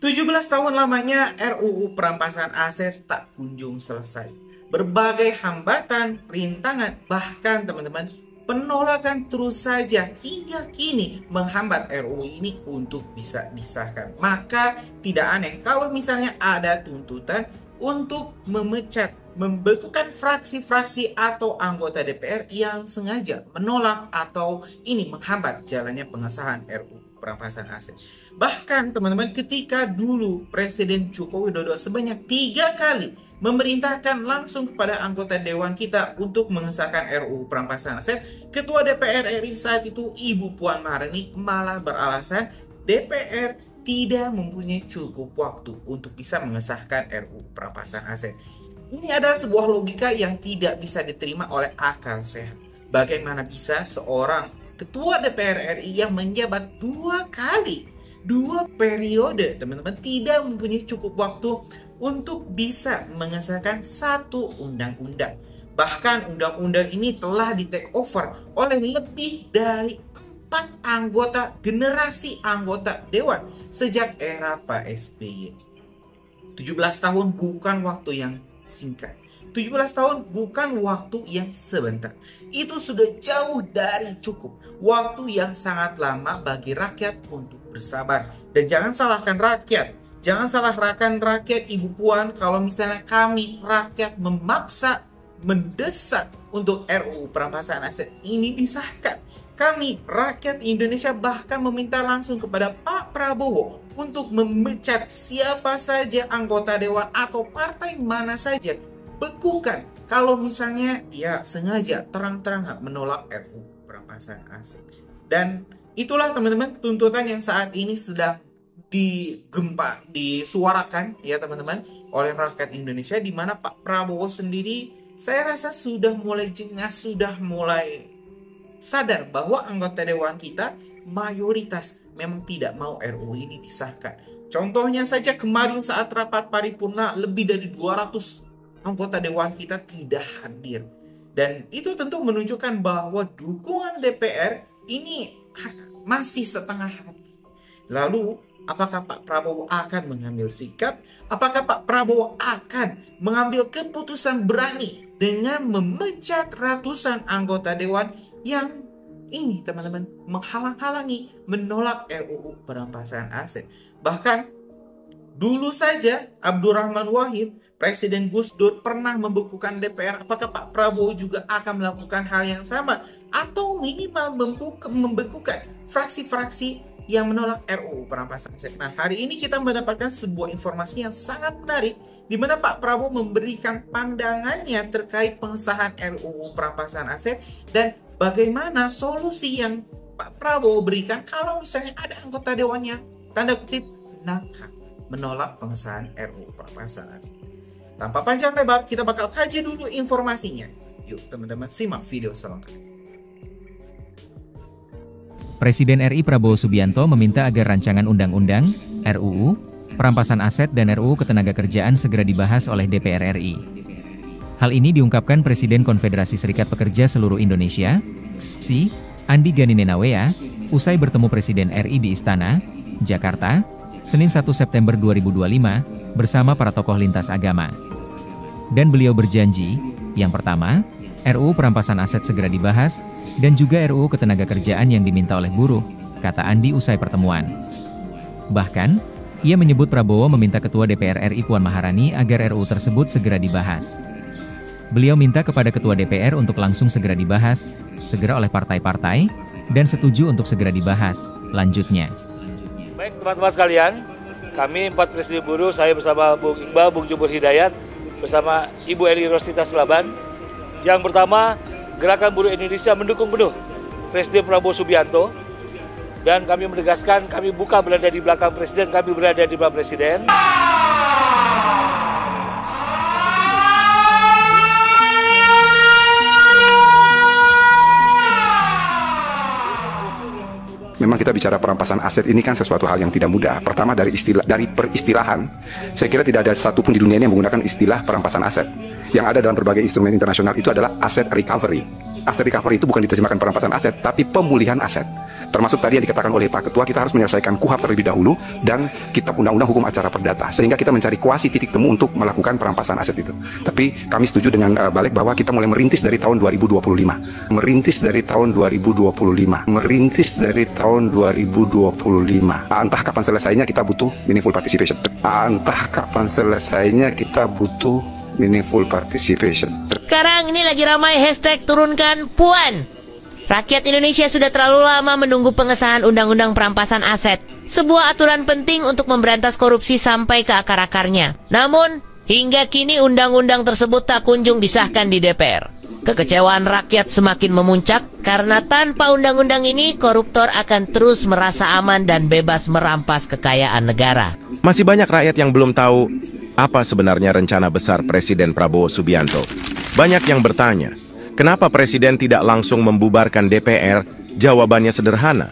17 tahun lamanya RUU perampasan aset tak kunjung selesai. Berbagai hambatan, rintangan, bahkan teman-teman, penolakan terus saja hingga kini menghambat RUU ini untuk bisa disahkan. Maka tidak aneh kalau misalnya ada tuntutan untuk memecat, membekukan fraksi-fraksi atau anggota DPR yang sengaja menolak atau ini menghambat jalannya pengesahan RUU perampasan aset. Bahkan teman-teman, ketika dulu Presiden Joko Widodo sebanyak 3 kali memerintahkan langsung kepada anggota Dewan kita untuk mengesahkan RUU perampasan aset, Ketua DPR RI saat itu Ibu Puan Maharani malah beralasan DPR tidak mempunyai cukup waktu untuk bisa mengesahkan RUU perampasan aset. Ini adalah sebuah logika yang tidak bisa diterima oleh akal sehat. Bagaimana bisa seorang Ketua DPR RI yang menjabat 2 kali, 2 periode, teman-teman, tidak mempunyai cukup waktu untuk bisa mengesahkan satu undang-undang. Bahkan undang-undang ini telah di take over oleh lebih dari 4 anggota, generasi anggota Dewan sejak era Pak SBY. 17 tahun bukan waktu yang singkat. 17 tahun bukan waktu yang sebentar. Itu sudah jauh dari cukup. Waktu yang sangat lama bagi rakyat untuk bersabar. Dan jangan salahkan rakyat. Jangan salahkan rakyat Ibu Puan kalau misalnya kami rakyat memaksa, mendesak untuk RUU perampasan aset ini disahkan. Kami rakyat Indonesia bahkan meminta langsung kepada Pak Prabowo untuk memecat siapa saja anggota dewan atau partai mana saja. Bekukan kalau misalnya ya sengaja terang-terangan menolak RUU perampasan aset. Dan itulah teman-teman tuntutan yang saat ini sedang disuarakan ya teman-teman oleh rakyat Indonesia, di mana Pak Prabowo sendiri saya rasa sudah mulai jengah, sudah mulai sadar bahwa anggota dewan kita mayoritas memang tidak mau RUU ini disahkan. Contohnya saja kemarin saat rapat paripurna lebih dari 200 anggota dewan kita tidak hadir. Dan itu tentu menunjukkan bahwa dukungan DPR ini masih setengah hati. Lalu apakah Pak Prabowo akan mengambil sikap? Apakah Pak Prabowo akan mengambil keputusan berani dengan memecat ratusan anggota dewan yang ini teman-teman menghalang-halangi, menolak RUU perampasan aset? Bahkan dulu saja Abdurrahman Wahid, Presiden Gus Dur pernah membekukan DPR. Apakah Pak Prabowo juga akan melakukan hal yang sama? Atau minimal membekukan fraksi-fraksi yang menolak RUU perampasan aset? Nah, hari ini kita mendapatkan sebuah informasi yang sangat menarik, di mana Pak Prabowo memberikan pandangannya terkait pengesahan RUU perampasan aset dan bagaimana solusi yang Pak Prabowo berikan kalau misalnya ada anggota dewannya tanda kutip nakal menolak pengesahan RUU perampasan aset. Tanpa panjang lebar, kita bakal kaji dulu informasinya. Yuk teman-teman, simak video selengkapnya. Presiden RI Prabowo Subianto meminta agar rancangan undang-undang, RUU, perampasan aset dan RUU Ketenagakerjaan segera dibahas oleh DPR RI. Hal ini diungkapkan Presiden Konfederasi Serikat Pekerja Seluruh Indonesia, KSPSI, Andi Gani Nenawea, usai bertemu Presiden RI di Istana, Jakarta, Senin 1 September 2025, bersama para tokoh lintas agama. Dan beliau berjanji, yang pertama, RUU perampasan aset segera dibahas, dan juga RUU Ketenagakerjaan yang diminta oleh buruh, kata Andi usai pertemuan. Bahkan, ia menyebut Prabowo meminta Ketua DPR RI Puan Maharani agar RUU tersebut segera dibahas. Beliau minta kepada Ketua DPR untuk langsung segera dibahas, segera oleh partai-partai, dan setuju untuk segera dibahas, lanjutnya. Baik teman-teman sekalian, kami 4 Presiden Buruh, saya bersama Bung Iqbal, Bung Jumur Hidayat, bersama Ibu Eli Rosita Selaban. Yang pertama, Gerakan Buruh Indonesia mendukung penuh Presiden Prabowo Subianto. Dan kami menegaskan, kami bukan berada di belakang Presiden, kami berada di belakang Presiden. Memang kita bicara perampasan aset ini kan sesuatu hal yang tidak mudah. Pertama dari peristilahan, saya kira tidak ada satupun di dunia ini yang menggunakan istilah perampasan aset. Yang ada dalam berbagai instrumen internasional itu adalah asset recovery. Asset recovery itu bukan diterjemahkan perampasan aset, tapi pemulihan aset. Termasuk tadi yang dikatakan oleh Pak Ketua, kita harus menyelesaikan KUHP terlebih dahulu dan Kitab Undang-Undang Hukum Acara Perdata, sehingga kita mencari kuasi titik temu untuk melakukan perampasan aset itu. Tapi kami setuju dengan Balik bahwa kita mulai merintis dari tahun 2025. Merintis dari tahun 2025. Merintis dari tahun 2025. Entah kapan selesainya, kita butuh meaningful participation. Entah kapan selesainya, kita butuh meaningful participation. Sekarang ini lagi ramai hashtag turunkan Puan. Rakyat Indonesia sudah terlalu lama menunggu pengesahan Undang-Undang Perampasan Aset, sebuah aturan penting untuk memberantas korupsi sampai ke akar-akarnya. Namun, hingga kini undang-undang tersebut tak kunjung disahkan di DPR. Kekecewaan rakyat semakin memuncak karena tanpa undang-undang ini, koruptor akan terus merasa aman dan bebas merampas kekayaan negara. Masih banyak rakyat yang belum tahu apa sebenarnya rencana besar Presiden Prabowo Subianto. Banyak yang bertanya, kenapa Presiden tidak langsung membubarkan DPR? Jawabannya sederhana,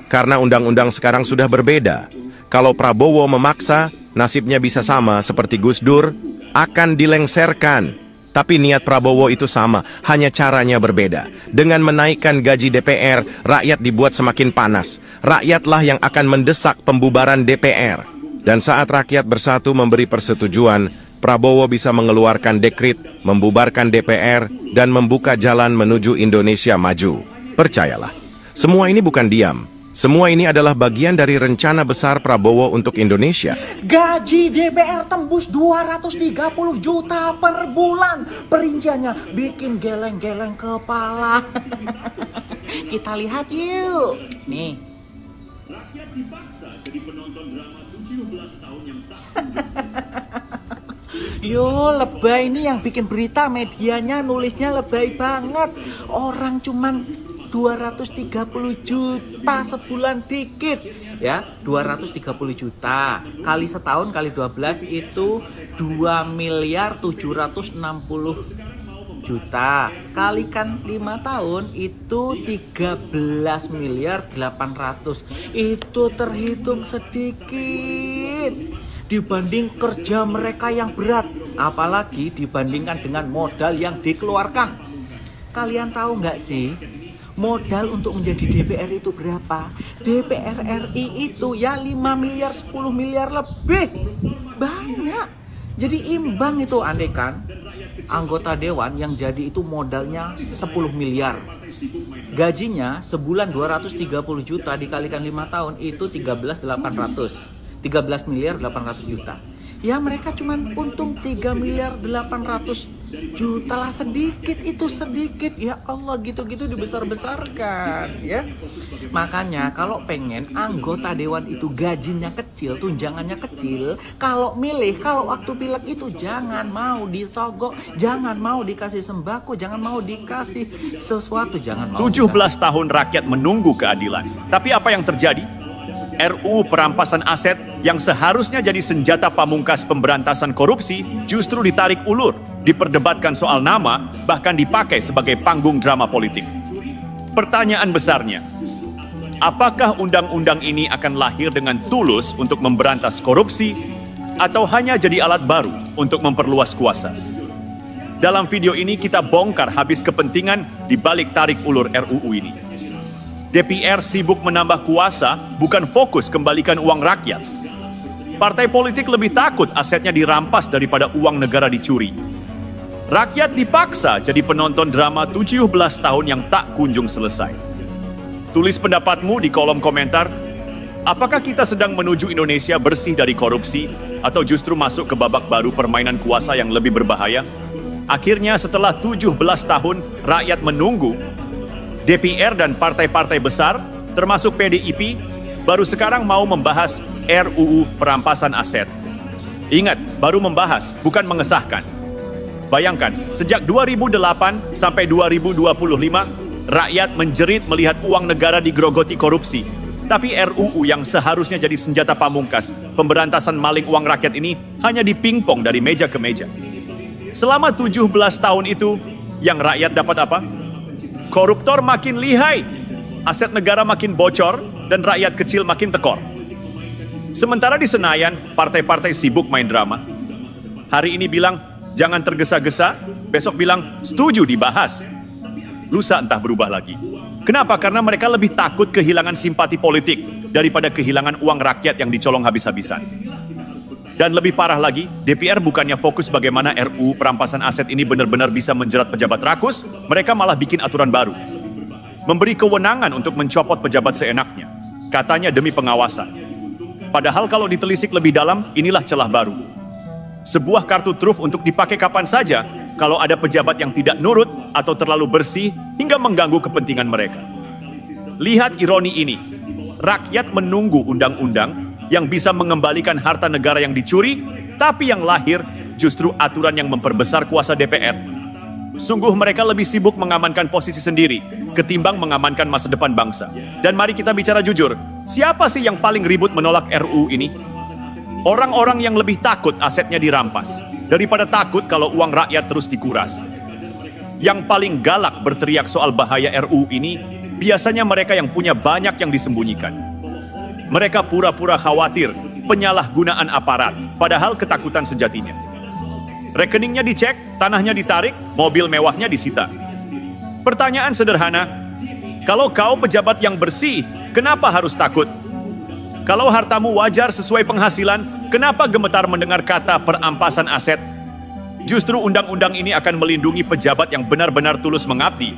karena undang-undang sekarang sudah berbeda. Kalau Prabowo memaksa, nasibnya bisa sama seperti Gus Dur, akan dilengserkan. Tapi niat Prabowo itu sama, hanya caranya berbeda. Dengan menaikkan gaji DPR, rakyat dibuat semakin panas. Rakyatlah yang akan mendesak pembubaran DPR. Dan saat rakyat bersatu memberi persetujuan, Prabowo bisa mengeluarkan dekret, membubarkan DPR, dan membuka jalan menuju Indonesia maju. Percayalah, semua ini bukan diam. Semua ini adalah bagian dari rencana besar Prabowo untuk Indonesia. Gaji DPR tembus 230 juta per bulan. Perinciannya bikin geleng-geleng kepala. Kita lihat yuk. Nih. Rakyat dipaksa jadi penonton drama 17 tahun yang tak Yo, lebay ini yang bikin berita, medianya nulisnya lebay banget. Orang cuman 230 juta sebulan dikit ya, 230 juta kali setahun kali 12 itu 2 miliar 760 juta, kalikan 5 tahun itu 13 miliar 800. Itu terhitung sedikit dibanding kerja mereka yang berat, apalagi dibandingkan dengan modal yang dikeluarkan. Kalian tahu nggak sih modal untuk menjadi DPR itu berapa? DPR RI itu ya 5 miliar 10 miliar lebih. Banyak. Jadi imbang itu, andaikan anggota dewan yang jadi itu modalnya 10 miliar. Gajinya sebulan 230 juta dikalikan 5 tahun itu 13 miliar 800 juta. Ya mereka cuman untung 3 miliar 800 juta lah, sedikit itu sedikit. Ya Allah, gitu-gitu dibesar-besarkan ya. Makanya kalau pengen anggota dewan itu gajinya kecil, tunjangannya kecil, kalau milih, kalau waktu pileg itu jangan mau disogok, jangan mau dikasih sembako, jangan mau dikasih sesuatu, jangan mau 17 tahun rakyat menunggu keadilan. Tapi apa yang terjadi? RUU Perampasan Aset yang seharusnya jadi senjata pamungkas pemberantasan korupsi justru ditarik ulur, diperdebatkan soal nama, bahkan dipakai sebagai panggung drama politik. Pertanyaan besarnya, apakah undang-undang ini akan lahir dengan tulus untuk memberantas korupsi atau hanya jadi alat baru untuk memperluas kuasa? Dalam video ini kita bongkar habis kepentingan di balik tarik ulur RUU ini. DPR sibuk menambah kuasa, bukan fokus kembalikan uang rakyat. Partai politik lebih takut asetnya dirampas daripada uang negara dicuri. Rakyat dipaksa jadi penonton drama 17 tahun yang tak kunjung selesai. Tulis pendapatmu di kolom komentar. Apakah kita sedang menuju Indonesia bersih dari korupsi atau justru masuk ke babak baru permainan kuasa yang lebih berbahaya? Akhirnya setelah 17 tahun rakyat menunggu, DPR dan partai-partai besar, termasuk PDIP, baru sekarang mau membahas RUU Perampasan Aset. Ingat, baru membahas, bukan mengesahkan. Bayangkan, sejak 2008 sampai 2025, rakyat menjerit melihat uang negara digerogoti korupsi. Tapi RUU yang seharusnya jadi senjata pamungkas pemberantasan maling uang rakyat ini hanya dipingpong dari meja ke meja. Selama 17 tahun itu, yang rakyat dapat apa? Koruptor makin lihai, aset negara makin bocor, dan rakyat kecil makin tekor. Sementara di Senayan, partai-partai sibuk main drama. Hari ini bilang, jangan tergesa-gesa, besok bilang, setuju dibahas. Lusa entah berubah lagi. Kenapa? Karena mereka lebih takut kehilangan simpati politik daripada kehilangan uang rakyat yang dicolong habis-habisan. Dan lebih parah lagi, DPR bukannya fokus bagaimana RUU perampasan aset ini benar-benar bisa menjerat pejabat rakus, mereka malah bikin aturan baru. Memberi kewenangan untuk mencopot pejabat seenaknya, katanya demi pengawasan. Padahal kalau ditelisik lebih dalam, inilah celah baru. Sebuah kartu truf untuk dipakai kapan saja, kalau ada pejabat yang tidak nurut atau terlalu bersih hingga mengganggu kepentingan mereka. Lihat ironi ini, rakyat menunggu undang-undang yang bisa mengembalikan harta negara yang dicuri, tapi yang lahir justru aturan yang memperbesar kuasa DPR. Sungguh mereka lebih sibuk mengamankan posisi sendiri ketimbang mengamankan masa depan bangsa. Dan mari kita bicara jujur, siapa sih yang paling ribut menolak RUU ini? Orang-orang yang lebih takut asetnya dirampas daripada takut kalau uang rakyat terus dikuras. Yang paling galak berteriak soal bahaya RUU ini biasanya mereka yang punya banyak yang disembunyikan. Mereka pura-pura khawatir penyalahgunaan aparat, padahal ketakutan sejatinya. Rekeningnya dicek, tanahnya ditarik, mobil mewahnya disita. Pertanyaan sederhana, kalau kau pejabat yang bersih, kenapa harus takut? Kalau hartamu wajar sesuai penghasilan, kenapa gemetar mendengar kata perampasan aset? Justru undang-undang ini akan melindungi pejabat yang benar-benar tulus mengabdi.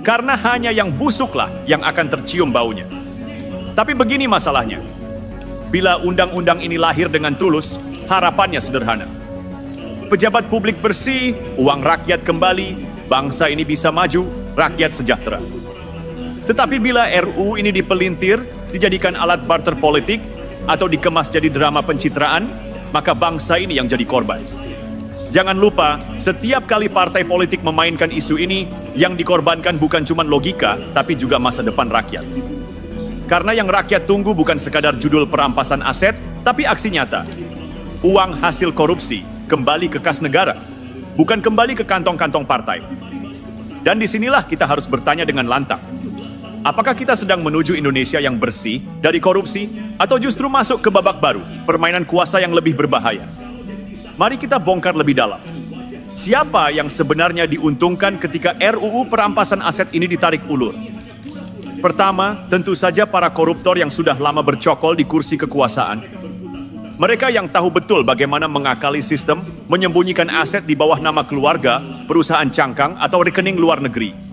Karena hanya yang busuklah yang akan tercium baunya. Tapi begini masalahnya, bila undang-undang ini lahir dengan tulus, harapannya sederhana. Pejabat publik bersih, uang rakyat kembali, bangsa ini bisa maju, rakyat sejahtera. Tetapi bila RUU ini dipelintir, dijadikan alat barter politik, atau dikemas jadi drama pencitraan, maka bangsa ini yang jadi korban. Jangan lupa, setiap kali partai politik memainkan isu ini, yang dikorbankan bukan cuma logika, tapi juga masa depan rakyat. Karena yang rakyat tunggu bukan sekadar judul perampasan aset, tapi aksi nyata. Uang hasil korupsi kembali ke kas negara, bukan kembali ke kantong-kantong partai. Dan disinilah kita harus bertanya dengan lantang. Apakah kita sedang menuju Indonesia yang bersih dari korupsi, atau justru masuk ke babak baru, permainan kuasa yang lebih berbahaya? Mari kita bongkar lebih dalam. Siapa yang sebenarnya diuntungkan ketika RUU perampasan aset ini ditarik ulur? Pertama, tentu saja para koruptor yang sudah lama bercokol di kursi kekuasaan. Mereka yang tahu betul bagaimana mengakali sistem, menyembunyikan aset di bawah nama keluarga, perusahaan cangkang, atau rekening luar negeri.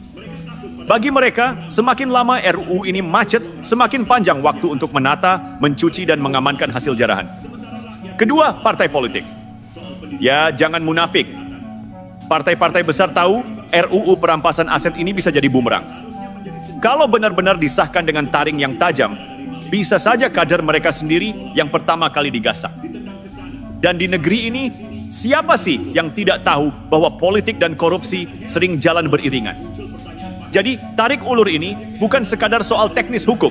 Bagi mereka, semakin lama RUU ini macet, semakin panjang waktu untuk menata, mencuci, dan mengamankan hasil jarahan. Kedua, partai politik. Ya, jangan munafik. Partai-partai besar tahu RUU perampasan aset ini bisa jadi bumerang. Kalau benar-benar disahkan dengan taring yang tajam, bisa saja kader mereka sendiri yang pertama kali digasak. Dan di negeri ini, siapa sih yang tidak tahu bahwa politik dan korupsi sering jalan beriringan? Jadi, tarik ulur ini bukan sekadar soal teknis hukum.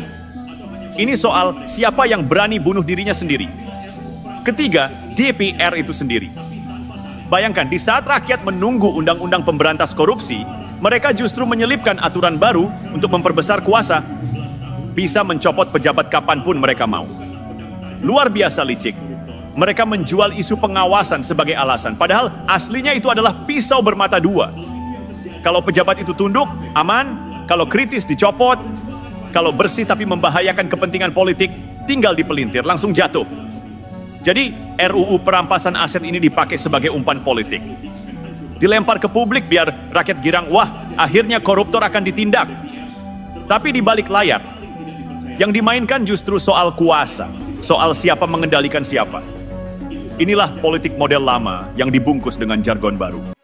Ini soal siapa yang berani bunuh dirinya sendiri. Ketiga, DPR itu sendiri. Bayangkan, di saat rakyat menunggu undang-undang pemberantas korupsi, mereka justru menyelipkan aturan baru untuk memperbesar kuasa. Bisa mencopot pejabat kapanpun mereka mau. Luar biasa licik. Mereka menjual isu pengawasan sebagai alasan, padahal aslinya itu adalah pisau bermata dua. Kalau pejabat itu tunduk, aman. Kalau kritis, dicopot. Kalau bersih tapi membahayakan kepentingan politik, tinggal dipelintir, langsung jatuh. Jadi, RUU perampasan aset ini dipakai sebagai umpan politik. Dilempar ke publik biar rakyat girang, wah, akhirnya koruptor akan ditindak. Tapi di balik layar, yang dimainkan justru soal kuasa, soal siapa mengendalikan siapa. Inilah politik model lama yang dibungkus dengan jargon baru.